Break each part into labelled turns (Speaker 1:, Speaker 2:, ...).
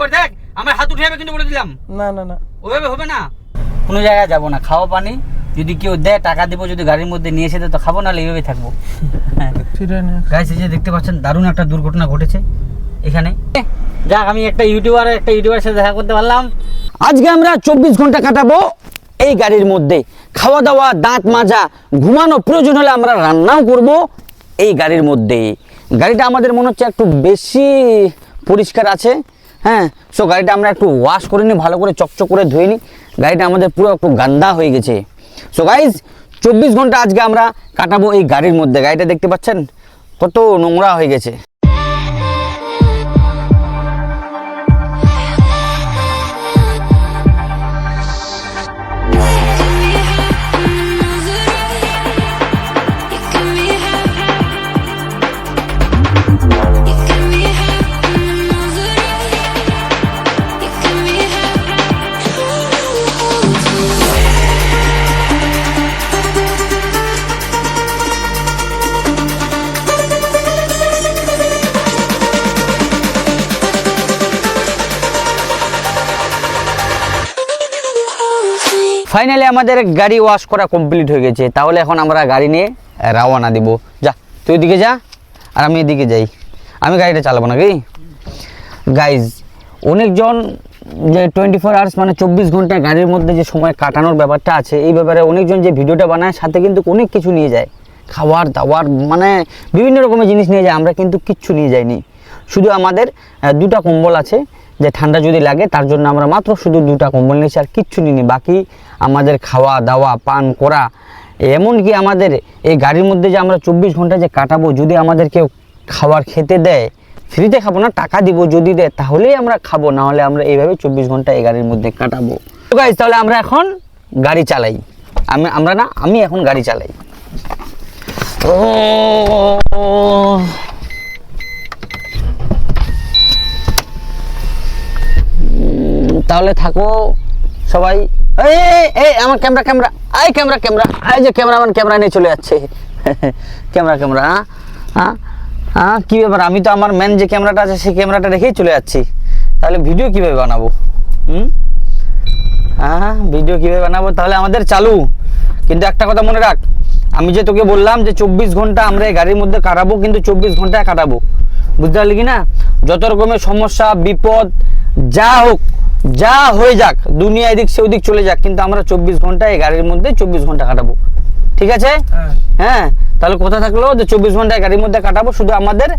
Speaker 1: একবার দেখ, আমার হাত উঠে যাবে কিন্তু বলে দিলাম।
Speaker 2: না না না,
Speaker 1: ওইভাবে হবে না, কোনো জায়গায় যাবো না। খাওয়া পানি যদি কেউ দেয় টাকা দেবো, যদি গাড়ির মধ্যে নিয়ে এসে দেয় তো খাবো, নাহলে এইভাবে থাকবো। গাইস এই যে দেখতে পাচ্ছেন দারুণ একটা দুর্ঘটনা ঘটেছে এখানে। যাক, আমি একটা ইউটিউবারের সাথে দেখা করতে পারলাম। আজকে আমরা 24 ঘন্টা কাটাবো এই গাড়ির মধ্যে। খাওয়া দাওয়া, দাঁত মাজা, ঘুমানো, প্রয়োজন হলে আমরা রান্নাও করব এই গাড়ির মধ্যে। গাড়িটা আমাদের মনে হচ্ছে একটু বেশি পরিষ্কার আছে। হ্যাঁ, সো গাড়িটা আমরা একটু ওয়াশ করে নিই, ভালো করে চকচক করে ধুয়ে নিই। গাড়িটা আমাদের পুরো একটু গান্দা হয়ে গেছে। সো গাইজ 24 ঘন্টা আজকে আমরা কাটাবো এই গাড়ির মধ্যে। গাড়িটা দেখতে পাচ্ছেন কত নোংরা হয়ে গেছে। ফাইনালি আমাদের গাড়ি ওয়াশ করা কমপ্লিট হয়ে গেছে। তাহলে এখন আমরা গাড়ি নিয়ে রওনা দিব। যা তুই ওইদিকে যা, আর আমি এদিকে যাই। আমি গাড়িটা চালাবো নাকি? গাইজ অনেকজন যে 24 আওয়ার্স মানে 24 ঘন্টা গাড়ির মধ্যে যে সময় কাটানোর ব্যাপারটা আছে, এই ব্যাপারে অনেকজন যে ভিডিওটা বানায় সাথে কিন্তু অনেক কিছু নিয়ে যায়, খাবার দাবার মানে বিভিন্ন রকমের জিনিস নিয়ে যায়। আমরা কিন্তু কিচ্ছু নিয়ে যাইনি, শুধু আমাদের 2টা কম্বল আছে, যে ঠান্ডা যদি লাগে তার জন্য আমরা মাত্র শুধু 2টা কম্বল নিয়েছি, আর কিচ্ছু নিইনি। বাকি আমাদের খাওয়া দাওয়া, পান করা, এমনকি আমাদের এই গাড়ির মধ্যে যে আমরা 24 ঘন্টা যে কাটাবো, যদি আমাদের কেউ খাবার খেতে দেয়, ফ্রিতে খাবো না, টাকা দিব, যদি দেয় তাহলেই আমরা খাবো, না হলে আমরা এইভাবে 24 ঘন্টা এই গাড়ির মধ্যে কাটাবো। তো গাইস তাহলে আমরা এখন গাড়ি চালাই। আমি এখন গাড়ি চালাই। তাহলে থাকো সবাই। এই আমার ক্যামেরা এই যে ক্যামেরাম্যান ক্যামেরা নিয়ে চলে যাচ্ছে। ক্যামেরা হ্যাঁ কী ব্যাপার? আমি তো আমার মেন যে ক্যামেরাটা আছে সেই ক্যামেরাটা রেখেই চলে যাচ্ছি। তাহলে ভিডিও কীভাবে বানাবো? হ্যাঁ ভিডিও কীভাবে বানাবো? তাহলে আমাদের চালু। কিন্তু একটা কথা মনে রাখ, আমি যে তোকে বললাম যে 24 ঘন্টা আমরা এই গাড়ির মধ্যে কাটাবো, কিন্তু 24 ঘন্টায় কাটাবো, বুঝতে পারলি কি না? যত রকমের সমস্যা বিপদ যা হোক, যা হয়ে যাক, দুনিয়া এদিক সে ওদিক চলে যাক, কিন্তু আমরা 24 ঘন্টা এই গাড়ির মধ্যে 24 ঘন্টা কাটাবো। ঠিক আছে? হ্যাঁ তাহলে কথা থাকলো যে 24 ঘন্টায় গাড়ির মধ্যে কাটাবো। শুধু আমাদের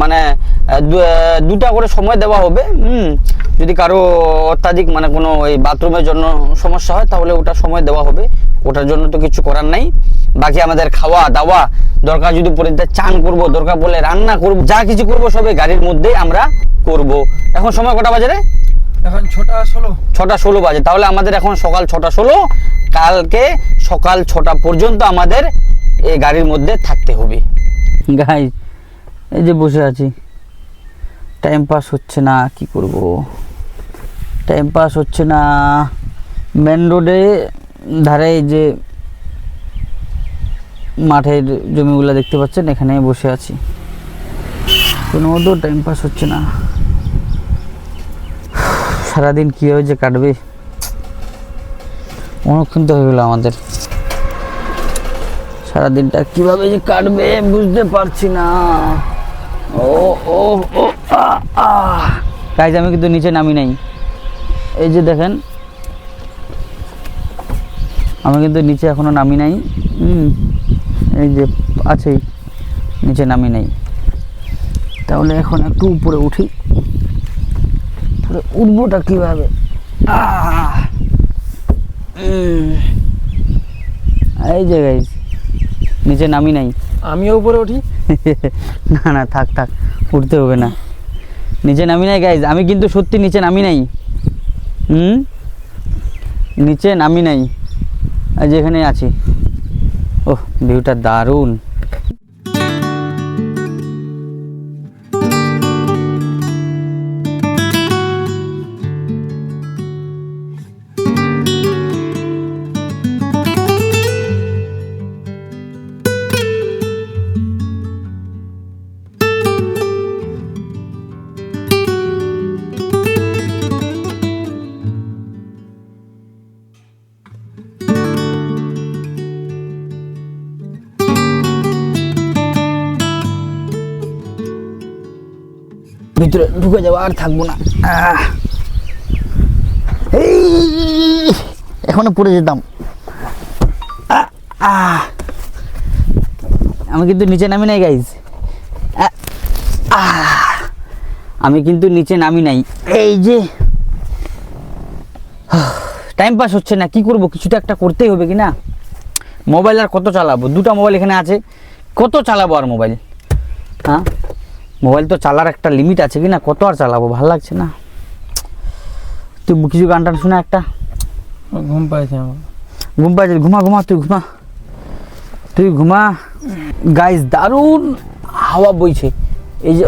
Speaker 1: মানে 2টা করে সময় দেওয়া হবে। যদি কারো অত্যাধিক মানে কোনো ওই বাথরুমের জন্য সমস্যা হয় তাহলে ওটা সময় দেওয়া হবে, ওটার জন্য তো কিছু করার নাই। বাকি আমাদের খাওয়া দাওয়া, দরকার যদি পরে চান করবো, দরকার বলে রান্না করবো, যা কিছু করবো সবে গাড়ির মধ্যেই আমরা করব। এখন সময় কটা বাজে রে?
Speaker 2: এখন 6টা 16
Speaker 1: বাজে। তাহলে আমাদের এখন সকাল 6টা 16, কালকে সকাল 6টা পর্যন্ত আমাদের এই গাড়ির মধ্যে থাকতে হবে। গাইস এই যে বসে আছি, টাইম পাস হচ্ছে না, কি করব? টাইম পাস হচ্ছে না। মেন রোডে ধারে যে মাঠের জমিগুলো দেখতে পাচ্ছেন, এখানে বসে আছি, কোনো মতো টাইম পাস হচ্ছে না। সারাদিন কীভাবে যে কাটবে অনেকক্ষণ তো হয়ে গেলো আমাদের। সারাদিনটা কিভাবে যে কাটবে বুঝতে পারছি না। গাইজ আমি কিন্তু নিচে নামি নাই, এই যে দেখেন আমি কিন্তু নিচে এখনো নামি নাই। এই যে আছেই, নিচে নামি নাই। তাহলে এখন একটু উপরে উঠি, তাহলে উঠবোটা কীভাবে? এই যে গাইজ নিচে নামি নাই।
Speaker 2: আমিও উপরে উঠি।
Speaker 1: না থাক উঠতে হবে না, নিচে নামি নাই গাইজ। আমি কিন্তু সত্যি নিচে নামি নাই। নিচে নামি নাই, যেখানে আছি। ওহ ভিউটা দারুণ। ভিতরে ঢুকে যাবো, আর থাকবো না। এই এখনো পড়ে যেতাম। আমি কিন্তু নিচে নামি নাই গাইজ, আমি কিন্তু নিচে নামি নাই। এই যে টাইম পাস হচ্ছে না, কি করব, কিছু তো একটা করতেই হবে কি না। মোবাইল আর কত চালাবো, দুটো মোবাইল এখানে আছে, কত চালাবো আর মোবাইল। হ্যাঁ, মোবাইল তো চালার একটা লিমিট আছে কি না, কত আর চালাবো, ভালো লাগছে না। তুই কিছু গান টান শোনা একটা।
Speaker 2: ঘুম পাইছে আমার।
Speaker 1: ঘুম পাইছে, ঘুমা ঘুমা, তুই ঘুমা। গাইস দারুণ হাওয়া বইছে। এই যে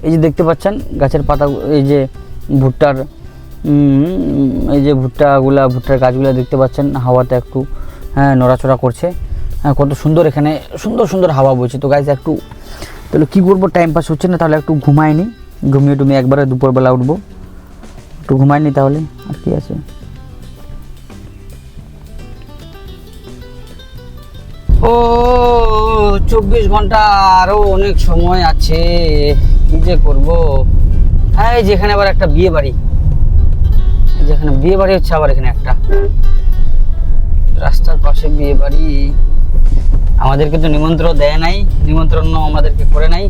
Speaker 1: এই যে দেখতে পাচ্ছেন গাছের পাতা, এই যে ভুট্টার এই যে ভুট্টার গাছগুলা দেখতে পাচ্ছেন, হাওয়াতে একটু নড়াচড়া করছে। কত সুন্দর, এখানে সুন্দর সুন্দর হাওয়া বইছে। তো গাইস একটু তাহলে কী করবো, টাইম পাস হচ্ছে না, তাহলে একটু ঘুমায়নি, ঘুমিয়ে একবারে দুপুরবেলা উঠবো, একটু ঘুমায়নি তাহলে আর কি আছে। ও 24 ঘন্টা, আরও অনেক সময় আছে, কি যে করবো। এই যেখানে আবার একটা বিয়ে বাড়ি, যেখানে বিয়ে বাড়ি হচ্ছে, আবার এখানে একটা রাস্তার পাশে বিয়ে বাড়ি। আমাদেরকে তো নিমন্ত্রণ দেয় নাই, নিমন্ত্রণ আমাদেরকে করে নাই।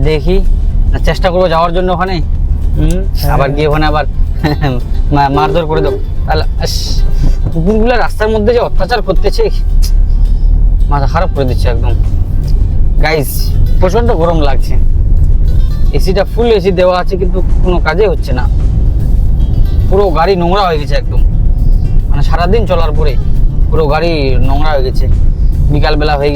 Speaker 1: দেখি চেষ্টা করবো যাওয়ার জন্য ওখানে, আবার গিয়ে ওখানে আবার মারধর করে দেবো। তাহলে কুকুরগুলো রাস্তার মধ্যে যে অত্যাচার করতেছে, মাথা খারাপ করে দিচ্ছে একদম। গাইস প্রচণ্ড গরম লাগছে, এসিটা ফুল এসি দেওয়া আছে কিন্তু কোনো কাজে হচ্ছে না, পুরো গাড়ি নোংরা হয়ে গেছে একদম, মানে সারাদিন চলার পরে পুরো গাড়ি নোংরা হয়ে গেছে। বিকালবেলা হয়ে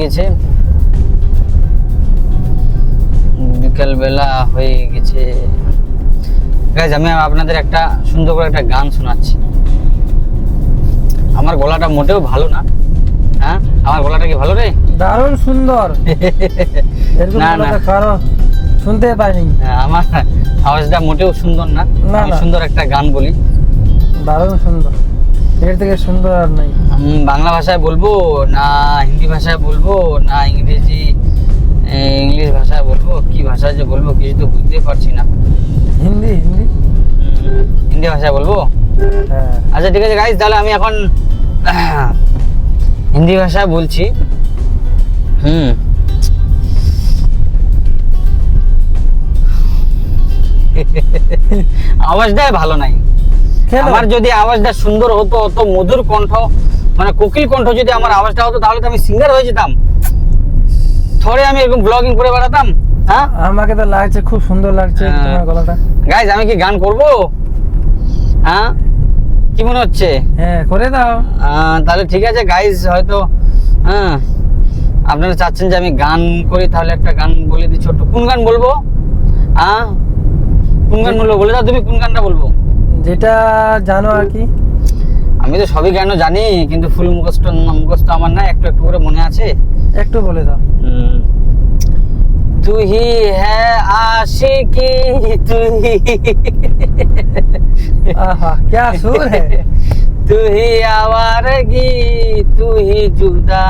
Speaker 1: গেছে, গাইস আমি আপনাদের একটা সুন্দর করে একটা গান শোনাচ্ছি। আমার গলাটা মোটেও ভালো না। হ্যাঁ, আমার গলাটা কি ভালো রে?
Speaker 2: দারুণ সুন্দর। এরকম গলাটা কারো শুনতে পাইনি।
Speaker 1: আমার আওয়াজটা মোটেও সুন্দর না, আমি সুন্দর একটা গান বলি।
Speaker 2: দারুণ সুন্দর, এর থেকে সুন্দর আর নাই।
Speaker 1: বাংলা ভাষায় বলবো না হিন্দি ভাষায় বলবো না ইংলিশ ভাষায় বলবো, কি ভাষায় যে বলবো কিছু তো বুঝতে পারছি না। হিন্দি ভাষায় বলবো। আচ্ছা ঠিক আছে গাইস, তাহলে আমি এখন হিন্দি ভাষায় বলছি। আওয়াজটাই ভালো নাই আমার। যদি আওয়াজটা সুন্দর হতো, অত মধুর কণ্ঠ, মানে কোকিল কণ্ঠ যদি আমার আওয়াজটা হতো, তাহলে তো আমি সিঙ্গার হয়ে যেতাম, থরে আমি এরকম ব্লগিং করে বেড়াতাম। হ্যাঁ,
Speaker 2: আমাকে তো লাগছে খুব সুন্দর লাগছে তোমার গলাটা।
Speaker 1: গাইস আমি কি গান করব? হ্যাঁ, কি মনে হচ্ছে?
Speaker 2: হ্যাঁ, করে দাও।
Speaker 1: তাহলে ঠিক আছে গাইস, হয়তো আপনারা চাচ্ছেন যে আমি গান করি, তাহলে একটা গান বলে দিই ছোট্ট। কোন গান বলবো? কোন গান বলবো বলে দাও তুমি, কোন গানটা বলবো?
Speaker 2: যেটা জানো আর কি।
Speaker 1: আমি তো সবই গানও জানি, কিন্তু ফুল মুখস্থ আমার না, একটু একটু করে মনে আছে।
Speaker 2: একটু বলে দাও।
Speaker 1: तू ही है आशिकी, तू ही
Speaker 2: आहा क्या सुर है।
Speaker 1: तू ही आवारगी, तू ही जुदा,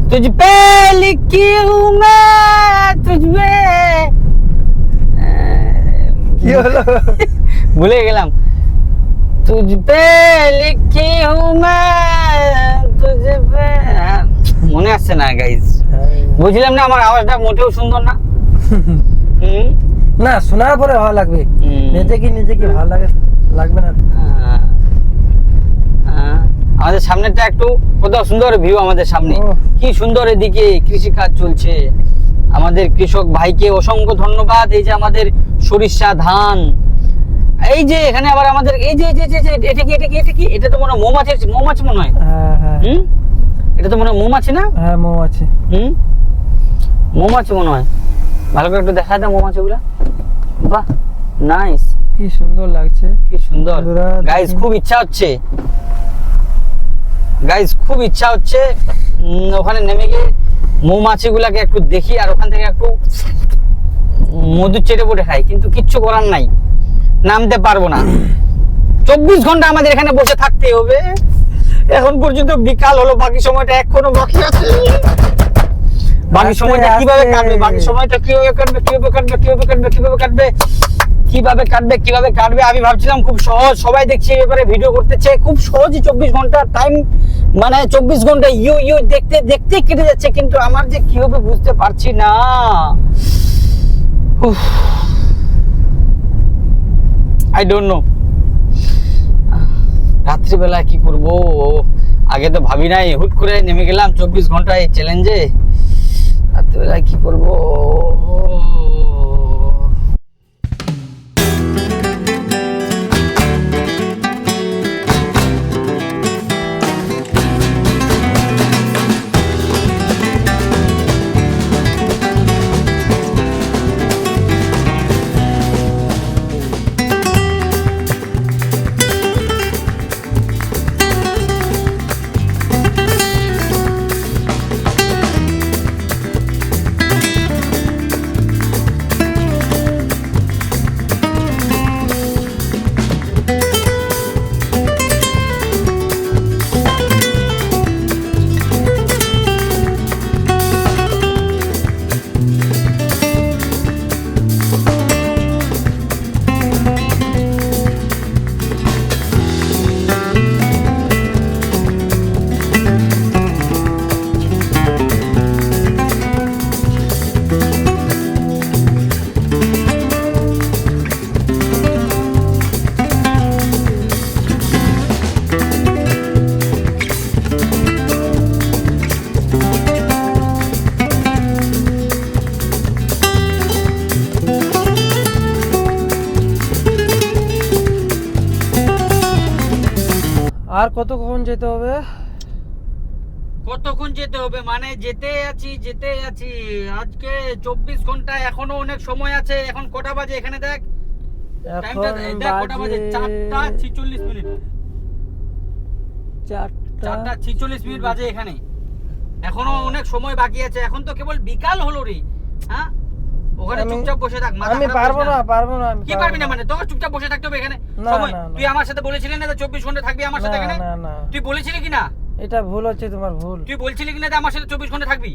Speaker 1: तुझ पे लिखी हूँ मैं, तुझ पे
Speaker 2: কি হলো?
Speaker 1: ভুলে গেলাম। तुझ पे लिखी हूँ मैं, तुझ पे মনে আসছে না গাইস। বুঝলাম না, আমার আওয়াজটা মোটেও সুন্দর না।
Speaker 2: না, শোনার পরে ভালো লাগবে, নিজে কি ভালো লাগবে না।
Speaker 1: আমাদের সামনেটা একটু কত সুন্দর ভিউ, আমাদের সামনে কি সুন্দর, এদিকে কৃষি কাজ চলছে। আমাদের কৃষক ভাইকে অসংখ্য ধন্যবাদ। এই যে আমাদের সরিষা ধান, এই যে এখানে আবার আমাদের এই যে এটা কি, এটা তো মনে হয় মৌমাছি মনে হয়। এটা তো মনে হয় মৌমাছি না?
Speaker 2: হ্যাঁ, মৌমাছি।
Speaker 1: মৌমাছি মনে হয়। ভালো করে একটু দেখা দাও মৌমাছিগুলা। বাহ, নাইস,
Speaker 2: কি সুন্দর লাগছে,
Speaker 1: কি সুন্দর। গাইস খুব ইচ্ছা হচ্ছে ওখানে নেমে গিয়ে মৌমাছিগুলাকে একটু দেখি, আর ওখান থেকে একটু মধু চেটে পুটে খাই, কিন্তু কিচ্ছু করার নাই, নামতে পারবো না। 24 ঘন্টা আমাদের এখানে বসে থাকতে হবে। এখন পর্যন্ত বিকাল হলো, বাকি সময়টা এখনো বাকি আছে। বাকি
Speaker 2: আস্তে,
Speaker 1: সময়টা কিভাবে
Speaker 2: আস্তে।
Speaker 1: কাটবে, বাকি সময়টা কিভাবে কাটবে আমি ভাবছিলাম খুব সহজ, সবাই দেখছি এবারে ভিডিও করতেছে খুব সহজই 24 ঘন্টা টাইম, মানে 24 ঘন্টা ইউ দেখতে দেখতে কেটে যাচ্ছে, কিন্তু আমার যে কি হবে বুঝতে পারছি না। আই ডোন্ট নো রাত্রিবেলা কি করব, আগে তো ভাবি নাই, হুট করে নেমে গেলাম 24 ঘন্টা এই চ্যালেঞ্জে, রাত্রিবেলা কি করব।
Speaker 2: আর কতক্ষণ যেতে হবে?
Speaker 1: কতক্ষণ যেতে হবে মানে যেতে আছি আজকে 24 ঘন্টা, এখনো অনেক সময় আছে। এখন কটা বাজে এখানে দেখ, টাইমটা দেখ কটা বাজে, 4:46 মিনিট, 4:46 মিনিট বাজে এখানে, এখনো অনেক সময় বাকি আছে। এখন তো কেবল বিকাল হলো রে। হ্যাঁ ওখানে চুপচাপ বসে থাক, মাথা
Speaker 2: আমি
Speaker 1: খারাপ করিস
Speaker 2: পারবো না আমি
Speaker 1: কি পারবি না মানে তোকে চুপচাপ বসে থাকতে হবে এখানে
Speaker 2: না,
Speaker 1: সময়।
Speaker 2: না, না।
Speaker 1: তুই আমার সাথে বলেছিলি না যে 24 ঘন্টা থাকবি আমার সাথে এখানে?
Speaker 2: না
Speaker 1: তুই বলেছিলি কি না?
Speaker 2: এটা ভুল হচ্ছে, তোমার ভুল।
Speaker 1: তুই বলছিলি কি না যে আমার সাথে 24 ঘন্টা থাকবি?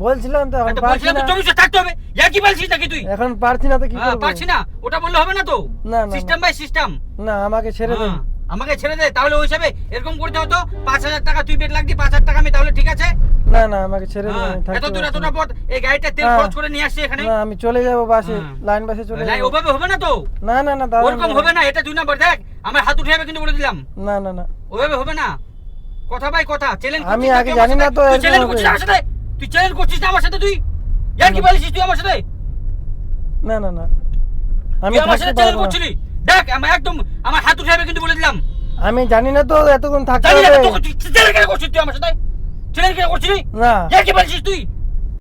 Speaker 2: বলছিলাম তো, এখন
Speaker 1: তো
Speaker 2: পারছি
Speaker 1: বলছিলাম
Speaker 2: না।
Speaker 1: তো 24 ঘন্টা থাকতে হবে, ইয়া কি বলছিস নাকি তুই?
Speaker 2: এখন পারছি না তো কি করব?
Speaker 1: পারছি না ওটা বললে হবে না তো,
Speaker 2: না, না,
Speaker 1: সিস্টেম বাই সিস্টেম।
Speaker 2: না, আমাকে ছেড়ে দিন।
Speaker 1: আমাকে ছেড়ে দে, তাহলে ওই হিসাবে এরকম করতে হতো 5000 টাকা তুই বেড লাগতি, 5000 টাকা আমি, তাহলে ঠিক আছে?
Speaker 2: না আমাকে ছেড়ে দিন, আমি থাকতে
Speaker 1: এত দূর
Speaker 2: পারছি
Speaker 1: এতটা
Speaker 2: না।
Speaker 1: পথ এই গাড়িটা তেল
Speaker 2: হ্যাঁ।
Speaker 1: খরচ করে নিয়ে আসছি এখানে।
Speaker 2: না আমি চলে যাব বাসে,
Speaker 1: হ্যাঁ।
Speaker 2: লাইন বাসে চলে
Speaker 1: লাই,
Speaker 2: যাব।
Speaker 1: ওভাবে হবে না তো,
Speaker 2: না দাদা,
Speaker 1: ওরকম হবে না, এটা 2 নাম্বার। দেখ আমার হাত উঠে যাবে কিন্তু বলে দিলাম,
Speaker 2: না
Speaker 1: ওভাবে হবে না, কথা বাই কথা। চ্যালেঞ্জ
Speaker 2: আমি আগে জানি না তো
Speaker 1: তুই
Speaker 2: এরকম
Speaker 1: চ্যালেঞ্জ
Speaker 2: হবে।
Speaker 1: করছিস আমার সাথে, তুই চ্যালেঞ্জ করছিস না আমার সাথে, তুই ইয়ার কি বলিস তুই আমার সাথে?
Speaker 2: না আমি
Speaker 1: তুই আমার
Speaker 2: থাকতে
Speaker 1: সাথে চ্যালেঞ্জ
Speaker 2: পারবো না।
Speaker 1: করছিলি, দেখ আমি একদম আমার হাত উঠে যাবে কিন্তু বলে দিলাম।
Speaker 2: আমি জানি না তো এতক্ষণ থাকতে
Speaker 1: জানি না
Speaker 2: হবে।
Speaker 1: তো, তুই চ্যালেঞ্জ কেন করছিস তুই আমার সাথে? চ্যালেঞ্জ কেন করছিস?
Speaker 2: না
Speaker 1: ইয়ার কি বলিস তুই?